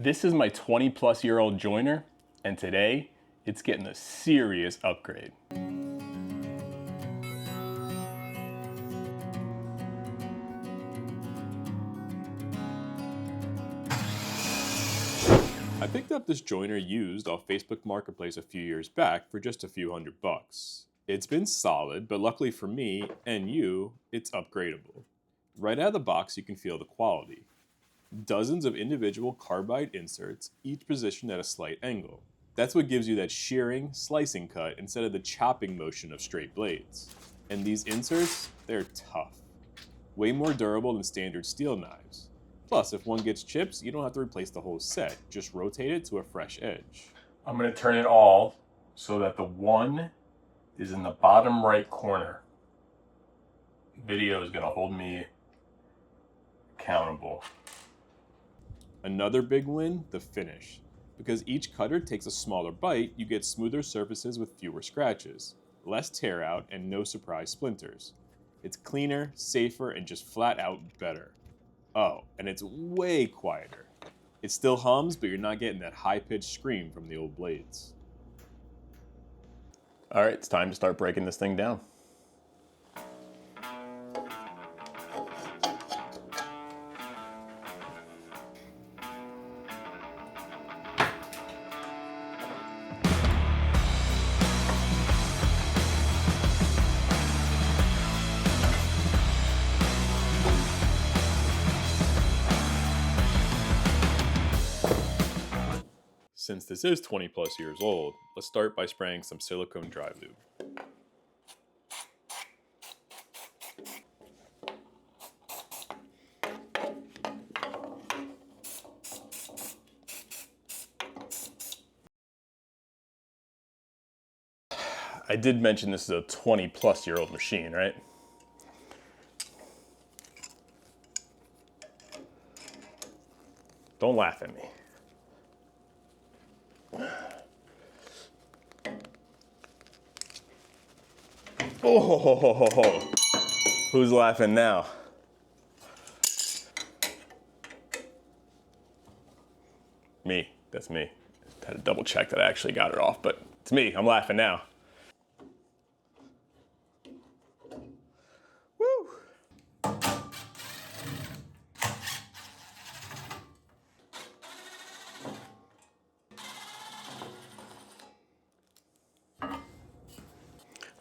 This is my 20-plus-year-old joiner, and today it's getting a serious upgrade. I picked up this joiner used off Facebook Marketplace a few years back for just a few $100. It's been solid, but luckily for me and you, it's upgradable. Right out of the box, you can feel the quality. Dozens of individual carbide inserts, each positioned at a slight angle. That's what gives you that shearing, slicing cut instead of the chopping motion of straight blades. And these inserts, they're tough. Way more durable than standard steel knives. Plus, if one gets chips, you don't have to replace the whole set. Just rotate it to a fresh edge. I'm going to turn it all so that the one is in the bottom right corner. Video is going to hold me accountable. Another big win, the finish. Because each cutter takes a smaller bite, you get smoother surfaces with fewer scratches, less tear out, and no surprise splinters. It's cleaner, safer, and just flat out better. Oh, and it's way quieter. It still hums, but you're not getting that high-pitched scream from the old blades. All right, it's time to start breaking this thing down. Since this is 20 plus years old, let's start by spraying some silicone dry lube. I did mention this is a 20-plus-year-old machine, right? Don't laugh at me. Oh, who's laughing now? Me, that's me. Had to double check that I actually got it off, but it's me, I'm laughing now. Woo!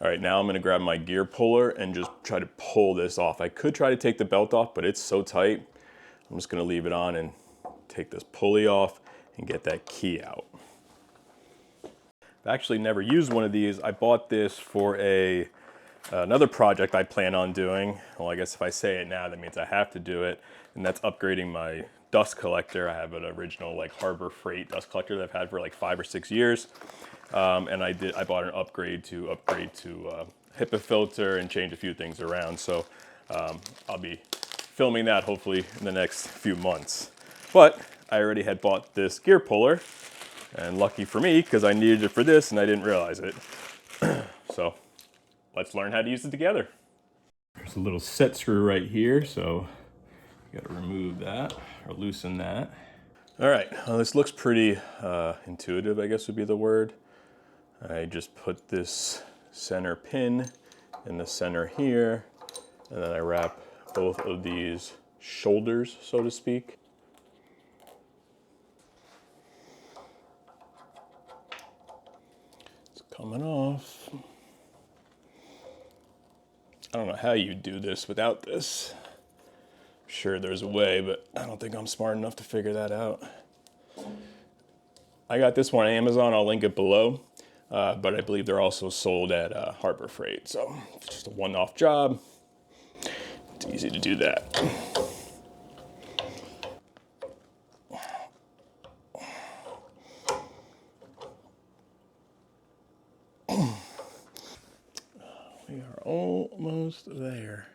All right, now I'm gonna grab my gear puller and just try to pull this off. I could try to take the belt off, but it's so tight. I'm just gonna leave it on and take this pulley off and get that key out. I've actually never used one of these. I bought this for another project I plan on doing. Well, I guess if I say it now, that means I have to do it, and that's upgrading my dust collector. I have an original like Harbor Freight dust collector that I've had for like 5 or 6 years. And I bought an upgrade to HEPA filter and change a few things around. So I'll be filming that hopefully in the next few months. But I already had bought this gear puller, and lucky for me, because I needed it for this and I didn't realize it. So let's learn how to use it together. There's a little set screw right here, so you gotta remove that or loosen that. All right, well, this looks pretty intuitive, I guess would be the word. I just put this center pin in the center here, and then I wrap both of these shoulders, so to speak. It's coming off. I don't know how you do this without this. I'm sure there's a way, but I don't think I'm smart enough to figure that out. I got this one on Amazon, I'll link it below. But I believe they're also sold at Harbor Freight, so it's just a one-off job. It's easy to do that. We are almost there.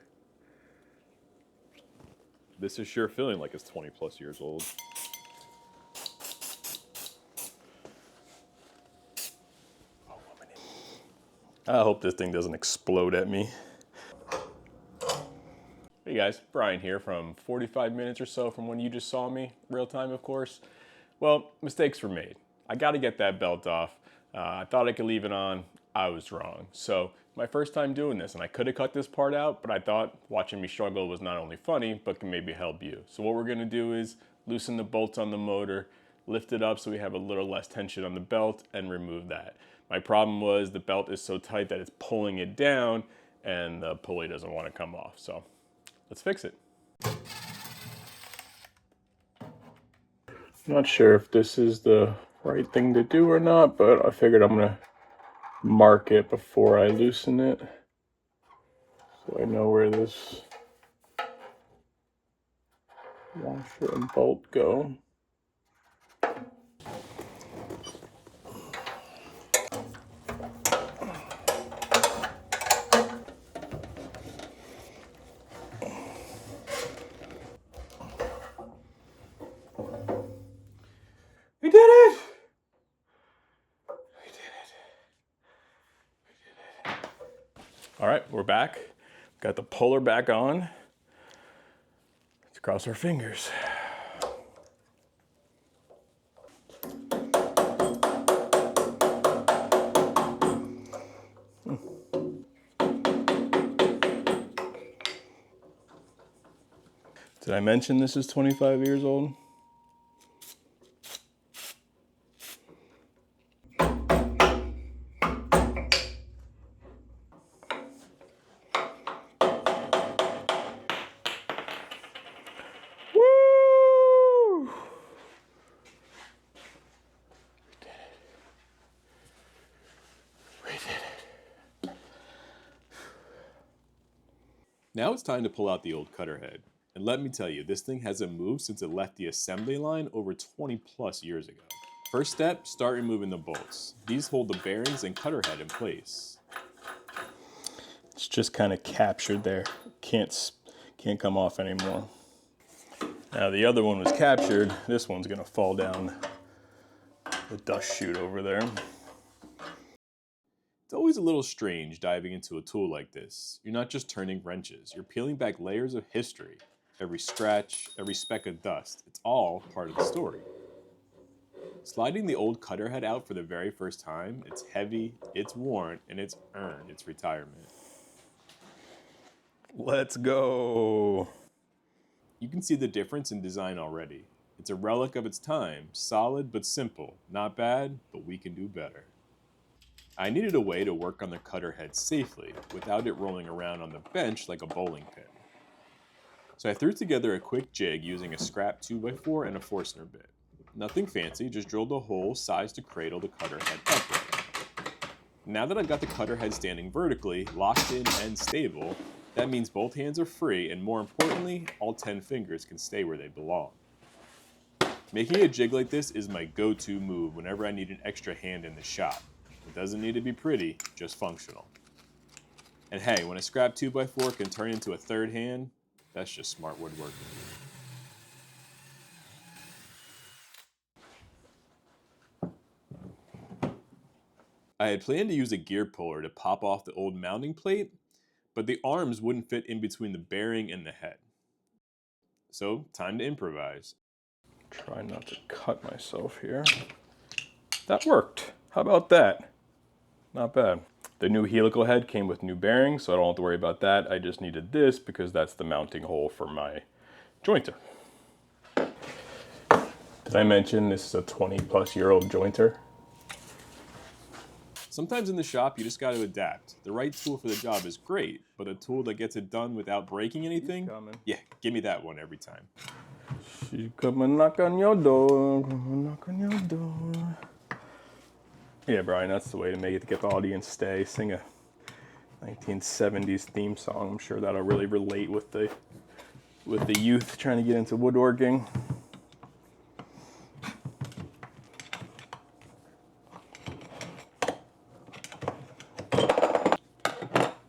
This is sure feeling like it's 20 plus years old. I hope this thing doesn't explode at me. Hey guys, Brian here from 45 minutes or so from when you just saw me, real time of course. Well, mistakes were made. I got to get that belt off. I thought I could leave it on. I was wrong. So my first time doing this, and I could have cut this part out, but I thought watching me struggle was not only funny, but can maybe help you. So what we're gonna do is loosen the bolts on the motor, lift it up so we have a little less tension on the belt, and remove that. My problem was the belt is so tight that it's pulling it down, and the pulley doesn't want to come off. So let's fix it. Not sure if this is the right thing to do or not, but I figured I'm gonna mark it before I loosen it so I know where this washer and bolt go. We did it! We did it. We did it. All right, we're back. Got the puller back on. Let's cross our fingers. Did I mention this is 25 years old? Woo! We did it. Now it's time to pull out the old CutterHead. And let me tell you, this thing hasn't moved since it left the assembly line over 20 plus years ago. First step, start removing the bolts. These hold the bearings and CutterHead in place. It's just kind of captured there. Can't come off anymore. Now the other one was captured. This one's gonna fall down the dust chute over there. It's always a little strange diving into a tool like this. You're not just turning wrenches, you're peeling back layers of history. Every scratch, every speck of dust, it's all part of the story. Sliding the old CutterHead out for the very first time, it's heavy, it's worn, and it's earned its retirement. Let's go. You can see the difference in design already. It's a relic of its time, solid but simple. Not bad, but we can do better. I needed a way to work on the CutterHead safely, without it rolling around on the bench like a bowling pin. So I threw together a quick jig using a scrap 2x4 and a Forstner bit. Nothing fancy, just drilled a hole sized to cradle the CutterHead upright. Now that I've got the CutterHead standing vertically, locked in and stable, that means both hands are free, and more importantly, all 10 fingers can stay where they belong. Making a jig like this is my go-to move whenever I need an extra hand in the shop. It doesn't need to be pretty, just functional. And hey, when a scrap 2x4 can turn into a third hand, that's just smart woodworking. I had planned to use a gear puller to pop off the old mounting plate, but the arms wouldn't fit in between the bearing and the head. So, time to improvise. Try not to cut myself here. That worked. How about that? Not bad. The new helical head came with new bearings, so I don't have to worry about that. I just needed this because that's the mounting hole for my jointer. Did I mention this is a 20-plus-year-old jointer? Sometimes in the shop, you just got to adapt. The right tool for the job is great, but a tool that gets it done without breaking anything, yeah, give me that one every time. She come and knock on your door, knock on your door. Yeah, Brian, that's the way to make it, to get the audience stay. Sing a 1970s theme song. I'm sure that'll really relate with the youth trying to get into woodworking.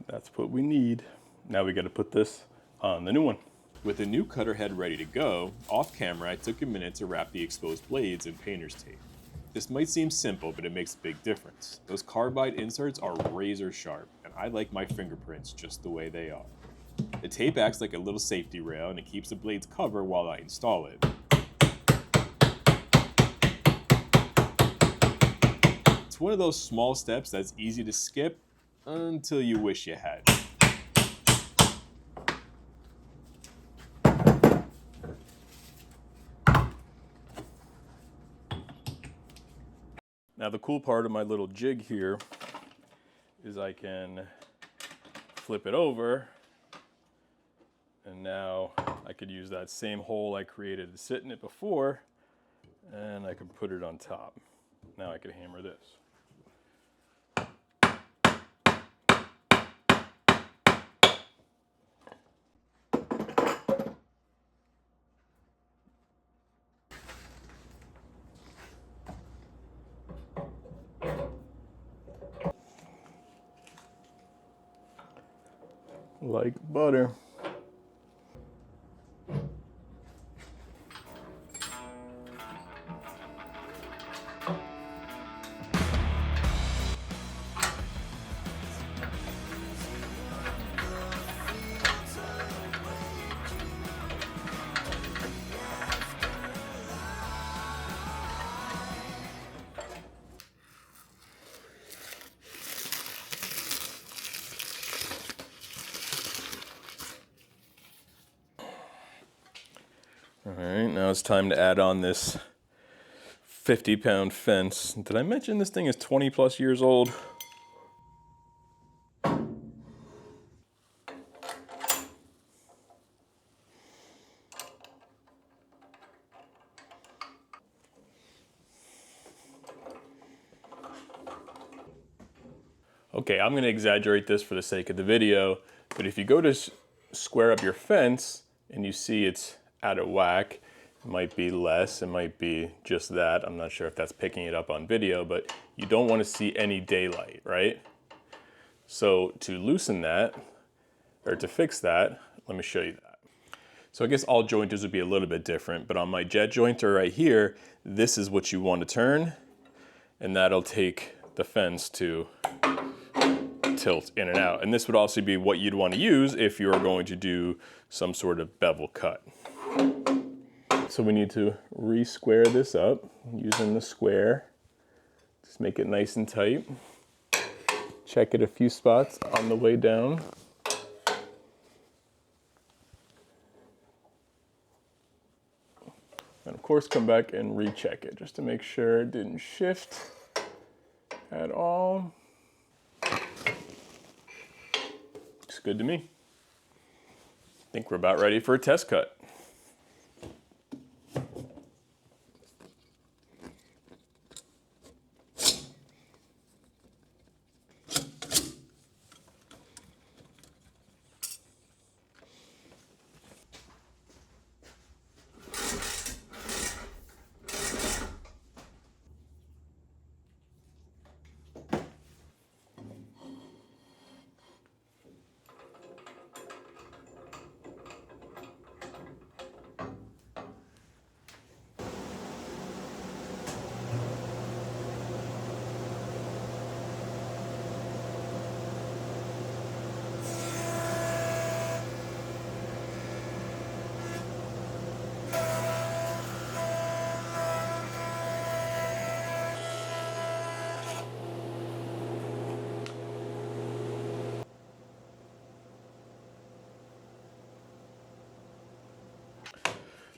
That's what we need. Now we got to put this on the new one. With the new CutterHead ready to go, off camera I took a minute to wrap the exposed blades in painter's tape. This might seem simple, but it makes a big difference. Those carbide inserts are razor sharp, and I like my fingerprints just the way they are. The tape acts like a little safety rail, and it keeps the blades covered while I install it. one of those small steps that's easy to skip until you wish you had. Now the cool part of my little jig here is I can flip it over, and now I could use that same hole I created to sit in it before, and I can put it on top. Now I can hammer this. Like butter. All right, now it's time to add on this 50-pound fence. Did I mention this thing is 20 plus years old? Okay, I'm gonna exaggerate this for the sake of the video, but if you go to square up your fence and you see it's out of whack, it might be less, it might be just that. I'm not sure if that's picking it up on video, but you don't want to see any daylight, right? So to loosen that, or to fix that, let me show you that. So I guess all jointers would be a little bit different, but on my jet jointer right here, this is what you want to turn, and that'll take the fence to tilt in and out. And this would also be what you'd want to use if you're going to do some sort of bevel cut. So we need to re-square this up using the square. Just make it nice and tight. Check it a few spots on the way down. And of course come back and recheck it just to make sure it didn't shift at all. Looks good to me. I think we're about ready for a test cut.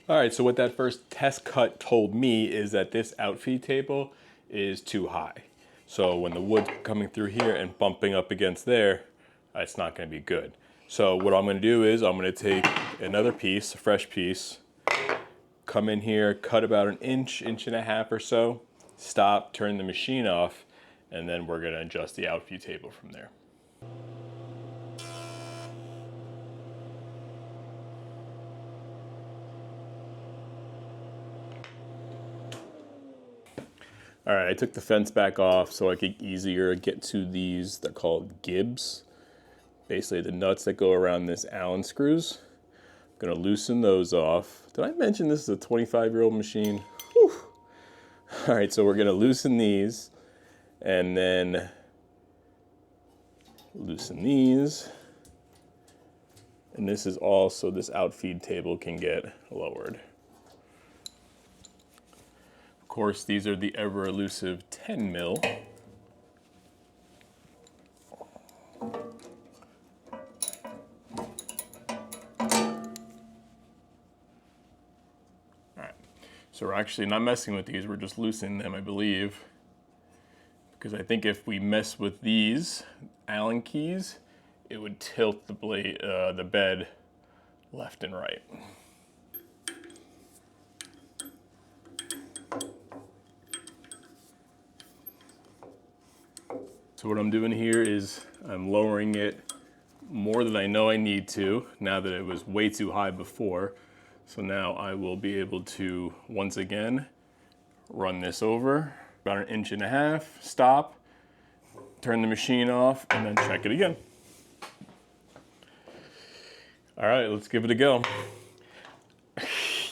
All right, so what that first test cut told me is that this outfeed table is too high. So when the wood's coming through here and bumping up against there, it's not gonna be good. So what I'm gonna do is I'm gonna take another piece, a fresh piece, come in here, cut about an inch, inch and a half or so, stop, turn the machine off, and then we're gonna adjust the outfeed table from there. All right, I took the fence back off so I could easier get to these, they're called gibs. Basically the nuts that go around this Allen screws. I'm gonna loosen those off. Did I mention this is a 25-year-old machine? Whew. All right, so we're gonna loosen these and then loosen these. And this is all so this outfeed table can get lowered. Of course, these are the ever elusive 10 mil So we're actually not messing with these, we're just loosening them, I believe. Because I think if we mess with these Allen keys, it would tilt the bed left and right. So what I'm doing here is I'm lowering it more than I know I need to, now that it was way too high before. So now I will be able to, once again, run this over, about 1.5 inches, stop, turn the machine off, and then check it again. All right, let's give it a go.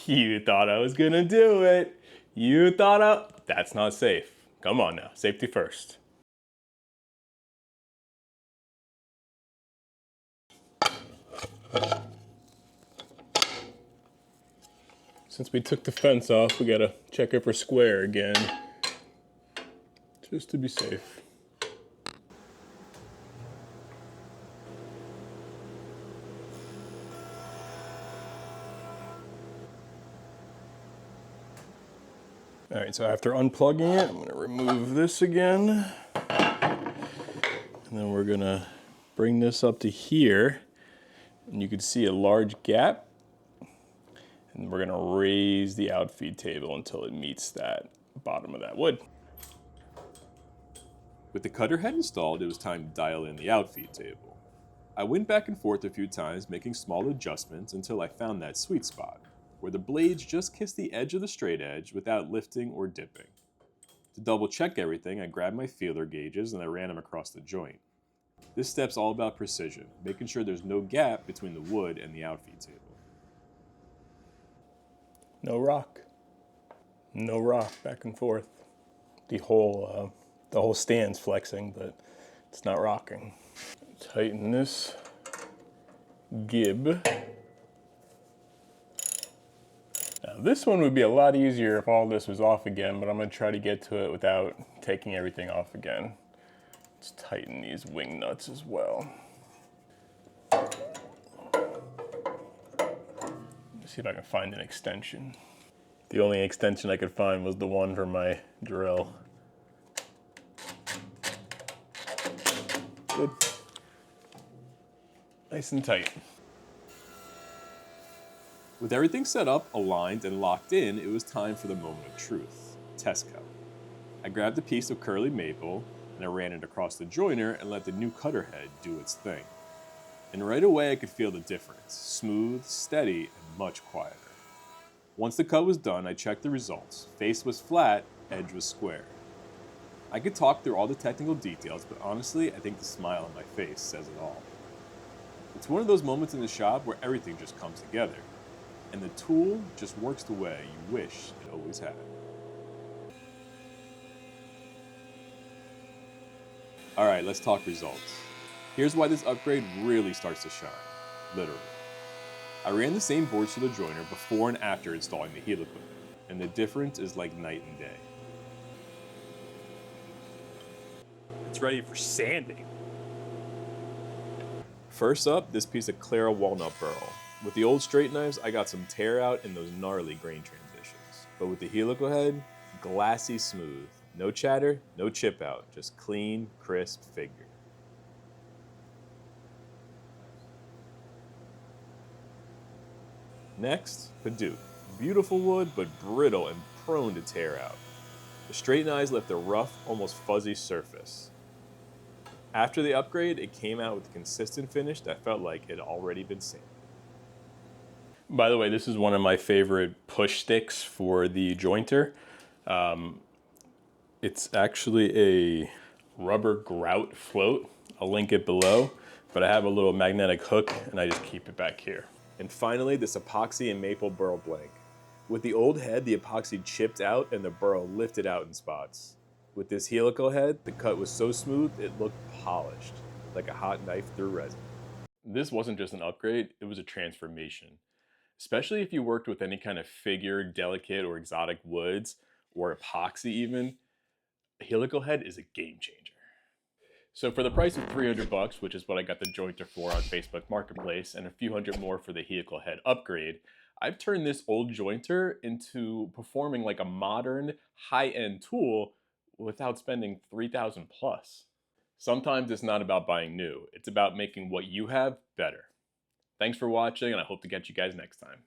You thought I was gonna do it. That's not safe. Come on now, safety first. Since we took the fence off, we gotta check if we're square again, just to be safe. All right, so after unplugging it, I'm gonna remove this again. And then we're gonna bring this up to here. And you can see a large gap. And we're gonna raise the outfeed table until it meets that bottom of that wood. With the cutter head installed, it was time to dial in the outfeed table. I went back and forth a few times, making small adjustments until I found that sweet spot, where the blades just kiss the edge of the straight edge without lifting or dipping. To double check everything, I grabbed my feeler gauges and I ran them across the joint. This step's all about precision, making sure there's no gap between the wood and the outfeed table. No rock. No rock, back and forth. The whole stand's flexing, but it's not rocking. Tighten this gib. Now this one would be a lot easier if all this was off again, but I'm gonna try to get to it without taking everything off again. Let's tighten these wing nuts as well. Let's see if I can find an extension. The only extension I could find was the one for my drill. Good. Nice and tight. With everything set up, aligned, and locked in, it was time for the moment of truth, test cut. I grabbed a piece of curly maple, and I ran it across the joiner and let the new cutter head do its thing. And right away I could feel the difference, smooth, steady, and much quieter. Once the cut was done, I checked the results. Face was flat, edge was square. I could talk through all the technical details, but honestly, I think the smile on my face says it all. It's one of those moments in the shop where everything just comes together, and the tool just works the way you wish it always had. All right, let's talk results. Here's why this upgrade really starts to shine, literally. I ran the same boards to the joiner before and after installing the Helical, and the difference is like night and day. It's ready for sanding. First up, this piece of Clara walnut burl. With the old straight knives, I got some tear out in those gnarly grain transitions. But with the Helical head, glassy smooth. No chatter, no chip out, just clean, crisp figure. Next, Hadoop. Beautiful wood, but brittle and prone to tear out. The straight knives left a rough, almost fuzzy surface. After the upgrade, it came out with a consistent finish that felt like it had already been sanded. By the way, this is one of my favorite push sticks for the jointer. It's actually a rubber grout float. I'll link it below, but I have a little magnetic hook and I just keep it back here. And finally, this epoxy and maple burl blank. With the old head, the epoxy chipped out and the burl lifted out in spots. With this Helical head, the cut was so smooth it looked polished, like a hot knife through resin. This wasn't just an upgrade, it was a transformation. Especially if you worked with any kind of figured, delicate, or exotic woods, or epoxy even, a Helical head is a game changer. So for the price of $300, which is what I got the jointer for on Facebook Marketplace, and a few hundred more for the Helical head upgrade, I've turned this old jointer into performing like a modern, high-end tool without spending 3,000 plus. Sometimes it's not about buying new, it's about making what you have better. Thanks for watching, and I hope to catch you guys next time.